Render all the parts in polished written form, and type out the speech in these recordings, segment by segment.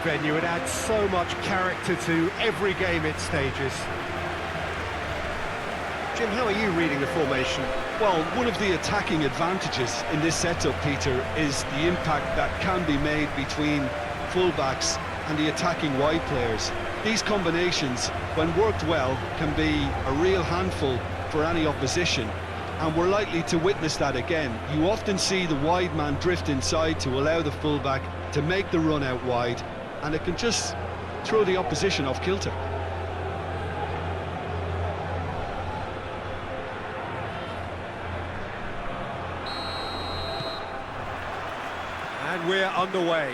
venue. It adds so much character to every game it stages. Jim, how are you reading the formation? Well, one of the attacking advantages in this setup, Peter, is the impact that can be made between fullbacks and the attacking wide players. These combinations, when worked well, can be a real handful for any opposition, and we're likely to witness that again. You often see the wide man drift inside to allow the fullback to make the run out wide, and it can just throw the opposition off kilter. And we're underway.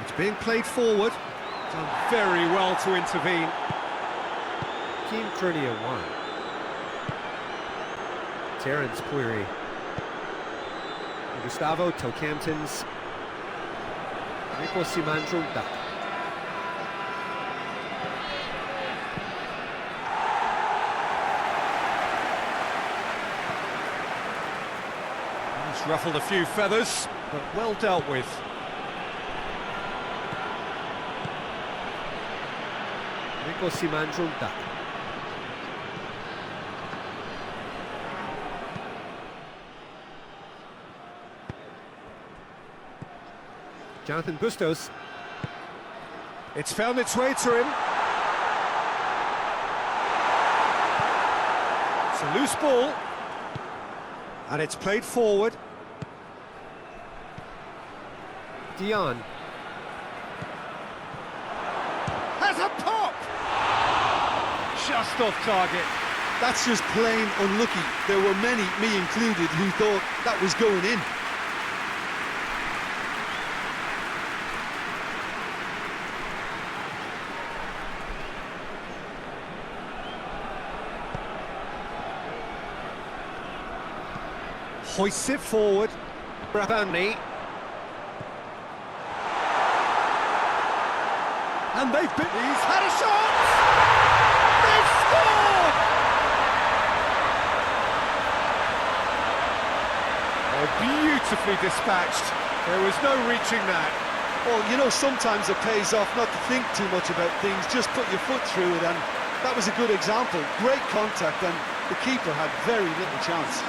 It's being played forward. Done very well to intervene. Keen Trinier 1. Terence Puiri. Gustavo Tocamptons. Rico Simandrunta. He's ruffled a few feathers, but well dealt with. Rico Simandrunta. Jonathan Bustos. It's found its way to him. It's a loose ball. And it's played forward. Dion. Has a pop! Just off target. That's just plain unlucky. There were many, me included, who thought that was going in. Hoists it forward. Rabani. And they've been... He's had a shot! They've scored! Oh, beautifully dispatched. There was no reaching that. Well, you know, sometimes it pays off not to think too much about things, just put your foot through it, and that was a good example. Great contact, and the keeper had very little chance.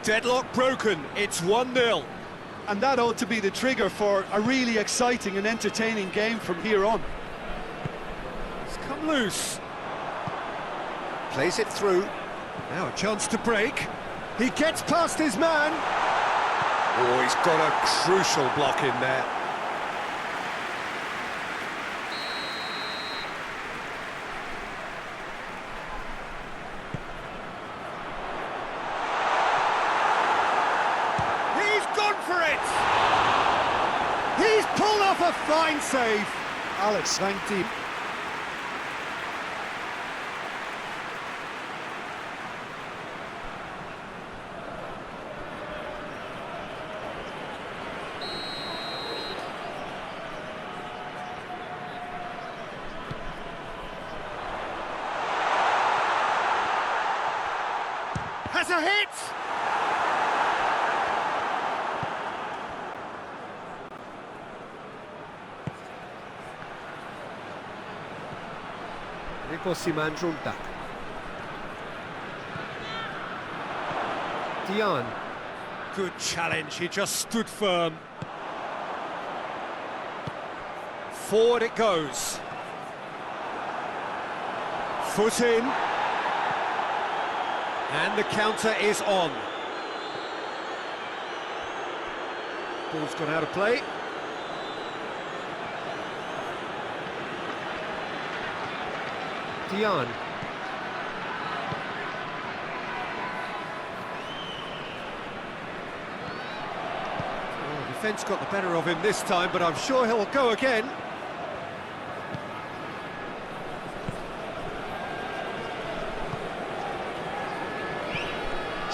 Deadlock broken, it's 1-0. And that ought to be the trigger for a really exciting and entertaining game from here on. It's come loose. Plays it through. Now a chance to break. He gets past his man. Oh, he's got a crucial block in there. He's pulled off a fine save. Alex sank deep. Has a hit. Rico Simandrunta. Dion. Good challenge, he just stood firm. Forward it goes. Foot in. And the counter is on. Ball's gone out of play. Dion. Defence got the better of him this time, but I'm sure he'll go again.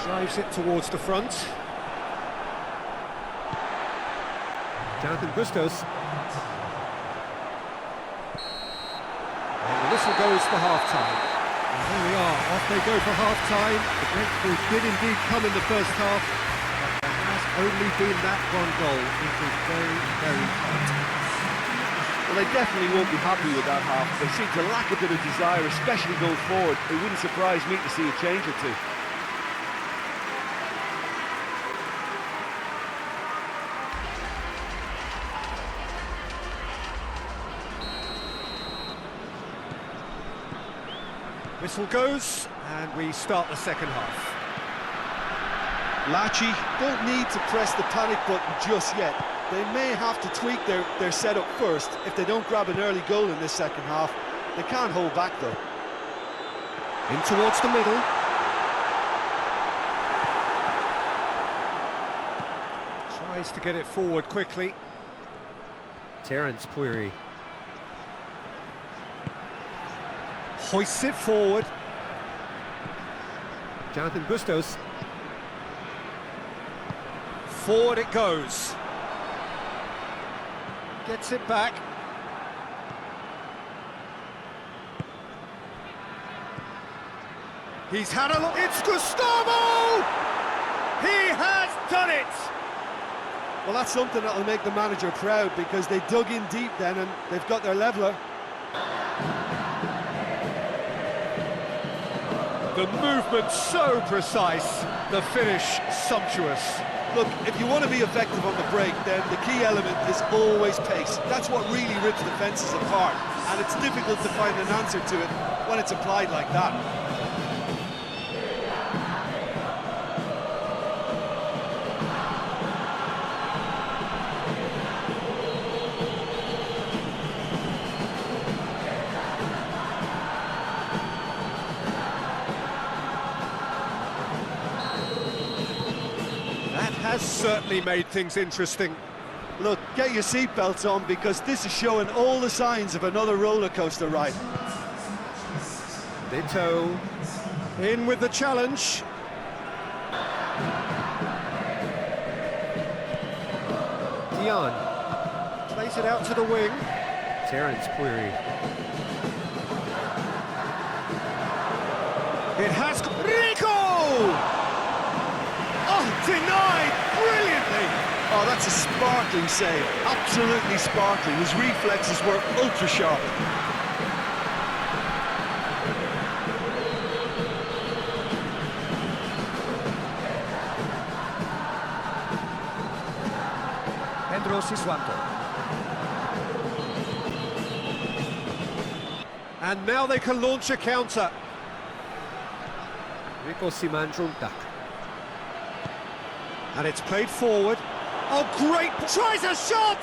Drives it towards the front. Jonathan Bustos. And the whistle goes for half-time. And there we are, off they go for half-time. The breakthrough did indeed come in the first half, but there has only been that one goal. It was very, very tight. Well, they definitely won't be happy with that half. They seem to lack a bit of desire, especially going forward. It wouldn't surprise me to see a change or two. Whistle goes, and we start the second half. Lachi don't need to press the panic button just yet. They may have to tweak their setup first if they don't grab an early goal in this second half. They can't hold back though. In towards the middle. Tries to get it forward quickly. Terence Puiri. Hoists it forward. Jonathan Bustos. Forward it goes. Gets it back. He's had a look. It's Gustavo! He has done it! Well, that's something that'll make the manager proud because they dug in deep then and they've got their leveller. The movement so precise, the finish sumptuous. Look, if you want to be effective on the break, then the key element is always pace. That's what really rips defences apart, and it's difficult to find an answer to it when it's applied like that. Has certainly made things interesting. Look, get your seatbelts on because this is showing all the signs of another roller coaster ride. Ditto. In with the challenge. Dion. Plays it out to the wing. Terence Puiri. It has Rico! Oh, denied brilliantly! Oh, that's a sparkling save. Absolutely sparkling. His reflexes were ultra sharp. Pedro Sisuanto. And now they can launch a counter. Rico Siman Junta. And it's played forward. Oh, great! Tries a shot!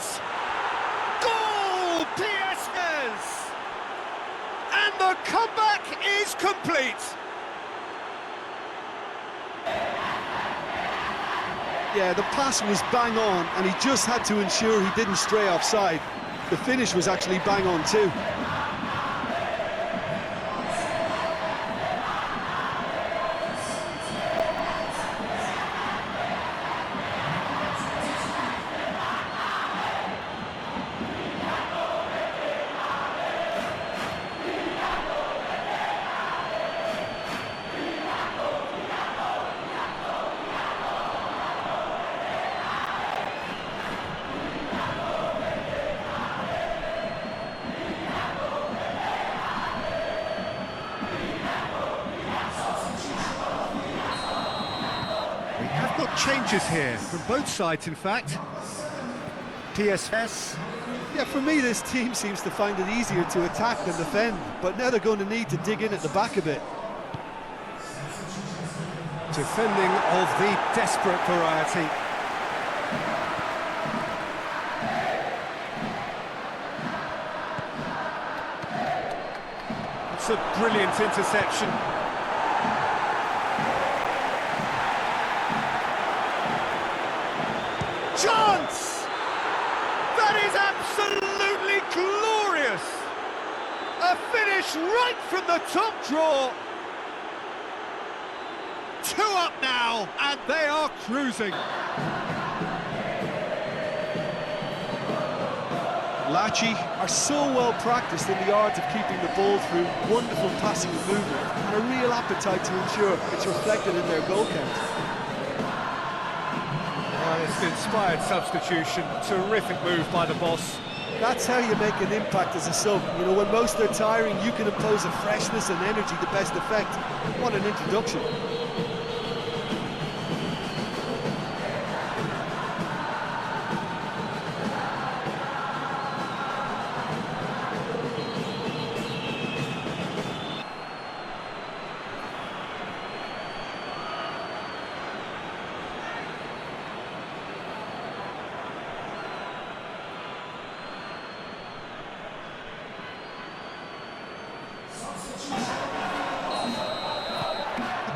Goal! PSS! And the comeback is complete! Yeah, the pass was bang on, and he just had to ensure he didn't stray offside. The finish was actually bang on too. Changes here, from both sides in fact. PSS. Yeah, for me this team seems to find it easier to attack than defend, but now they're going to need to dig in at the back a bit. Defending of the desperate variety. It's a brilliant interception. Chance! Absolutely glorious! A finish right from the top draw. 2 up now, and they are cruising. Lachi are so well practiced in the art of keeping the ball through wonderful passing and movement, and a real appetite to ensure it's reflected in their goal count. It's an inspired substitution, terrific move by the boss. That's how you make an impact as a sub. You know, when most are tiring, you can impose a freshness and energy to best effect. What an introduction.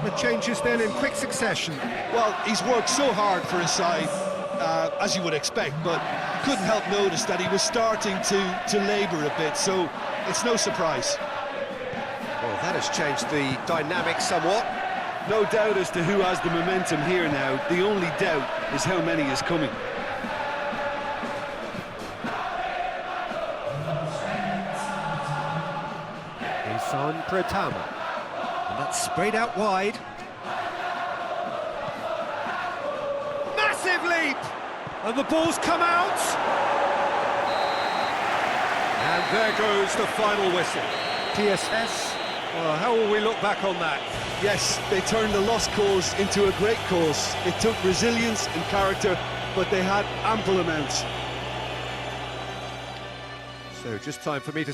The changes then in quick succession. Well, he's worked so hard for his side, as you would expect, but couldn't help notice that he was starting to labour a bit, so it's no surprise. Well, that has changed the dynamic somewhat. No doubt as to who has the momentum here now. The only doubt is how many is coming. Jason Pratama. And that's sprayed out wide. Massive leap! And the ball's come out! And there goes the final whistle. PSS, well, how will we look back on that? Yes, they turned the lost cause into a great cause. It took resilience and character, but they had ample amounts. So just time for me to